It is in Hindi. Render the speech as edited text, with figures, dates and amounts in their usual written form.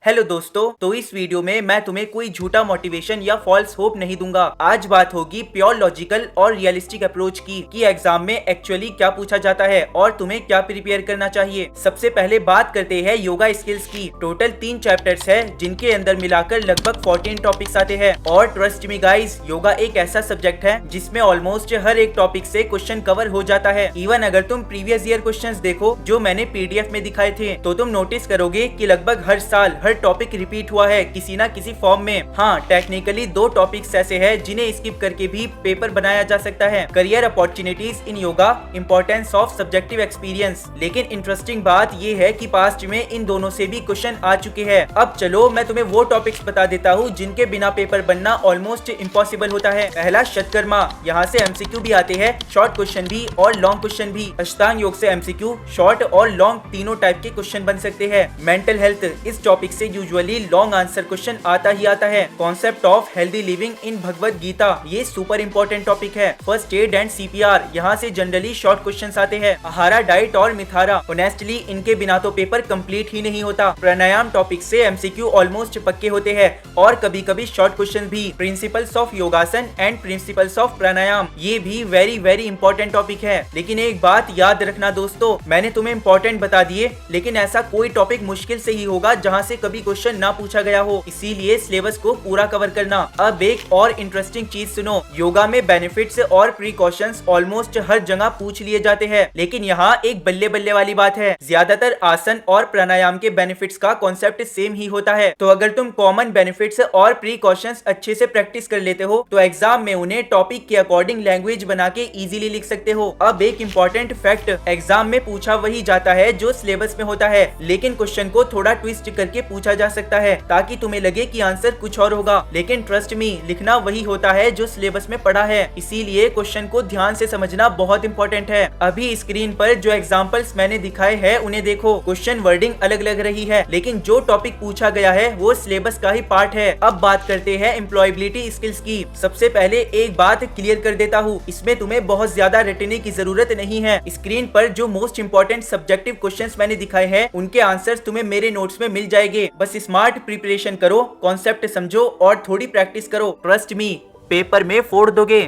हेलो दोस्तों, तो इस वीडियो में मैं तुम्हें कोई झूठा मोटिवेशन या फॉल्स होप नहीं दूंगा। आज बात होगी प्योर लॉजिकल और रियलिस्टिक अप्रोच की कि एग्जाम में एक्चुअली क्या पूछा जाता है और तुम्हें क्या प्रिपेयर करना चाहिए। सबसे पहले बात करते हैं योगा स्किल्स की। टोटल 3 चैप्टर्स है जिनके अंदर मिलाकर लगभग 14 टॉपिक्स आते हैं और ट्रस्ट मी गाइस, योगा एक ऐसा सब्जेक्ट है जिसमें ऑलमोस्ट हर एक टॉपिक से क्वेश्चन कवर हो जाता है। इवन अगर तुम प्रीवियस ईयर क्वेश्चंस देखो जो मैंने PDF में दिखाए थे तो तुम नोटिस करोगे कि लगभग हर साल हर टॉपिक रिपीट हुआ है किसी ना किसी फॉर्म में। हाँ, टेक्निकली 2 टॉपिक्स ऐसे हैं जिन्हें स्किप करके भी पेपर बनाया जा सकता है। Career opportunities in yoga, importance of subjective experience. लेकिन इंटरेस्टिंग बात ये है कि पास्ट में इन दोनों से भी क्वेश्चन आ चुके हैं। अब चलो मैं तुम्हें वो टॉपिक्स बता देता हूँ जिनके बिना पेपर बनना ऑलमोस्ट इम्पॉसिबल होता है। पहला शतकर्मा, यहाँ से MCQ भी आते हैं, शॉर्ट क्वेश्चन भी और लॉन्ग क्वेश्चन भी। अष्टांग योग से MCQ, शॉर्ट और लॉन्ग तीनों टाइप के क्वेश्चन बन सकते हैं। मेंटल हेल्थ, इस टॉपिक से यूजुअली लॉन्ग आंसर क्वेश्चन आता ही आता है। Concept of healthy living in Bhagavad Gita, ये सुपर इंपॉर्टेंट टॉपिक है। फर्स्ट एड एंड CPR, यहाँ से जनरली शॉर्ट क्वेश्चंस आते हैं। आहारा, डाइट और मिथारा, ऑनेस्टली इनके बिना तो पेपर कंप्लीट ही नहीं होता। प्राणायाम टॉपिक से MCQ ऑलमोस्ट पक्के होते हैं और कभी कभी शॉर्ट क्वेश्चन भी। प्रिंसिपल्स ऑफ योगासन एंड प्रिंसिपल्स ऑफ प्राणायाम, ये भी वेरी इंपॉर्टेंट टॉपिक है। लेकिन एक बात याद रखना दोस्तों, मैंने तुम्हें इंपॉर्टेंट बता दिए लेकिन ऐसा कोई टॉपिक मुश्किल से ही होगा जहाँ से कभी क्वेश्चन ना पूछा गया हो, इसीलिए सिलेबस को पूरा कवर करना। अब एक और इंटरेस्टिंग चीज सुनो, योगा में बेनिफिट्स और प्रिकॉशंस ऑलमोस्ट हर जगह पूछ लिए जाते हैं, लेकिन यहाँ एक बल्ले बल्ले वाली बात है। ज्यादातर आसन और प्राणायाम के बेनिफिट्स का कॉन्सेप्ट सेम ही होता है। तो अगर तुम कॉमन बेनिफिट्स और प्रिकॉशंस अच्छे से प्रैक्टिस कर लेते हो तो एग्जाम में उन्हें टॉपिक के अकॉर्डिंग लैंग्वेज बना के इजीली लिख सकते हो। अब एक इम्पोर्टेंट फैक्ट, एग्जाम में पूछा वही जाता है जो सिलेबस में होता है, लेकिन क्वेश्चन को थोड़ा ट्विस्ट करके पूछा जा सकता है ताकि तुम्हें लगे कि आंसर कुछ और होगा। लेकिन ट्रस्ट मी, लिखना वही होता है जो सिलेबस में पढ़ा है, इसीलिए क्वेश्चन को ध्यान से समझना बहुत इंपॉर्टेंट है। अभी स्क्रीन पर जो एग्जांपल्स मैंने दिखाए हैं उन्हें देखो, क्वेश्चन वर्डिंग अलग लग रही है लेकिन जो टॉपिक पूछा गया है वो सिलेबस का ही पार्ट है। अब बात करते हैं एम्प्लॉयबिलिटी स्किल्स की। सबसे पहले एक बात क्लियर कर देता हूँ, इसमें तुम्हें बहुत ज्यादा रटने की जरूरत नहीं है। स्क्रीन पर जो मोस्ट इंपॉर्टेंट सब्जेक्टिव क्वेश्चंस मैंने दिखाए हैं उनके आंसर्स तुम्हें मेरे नोट्स में मिल जाएंगे। बस स्मार्ट प्रिपरेशन करो, कॉन्सेप्ट समझो और थोड़ी प्रैक्टिस करो। ट्रस्ट मी, पेपर में फोड़ दोगे।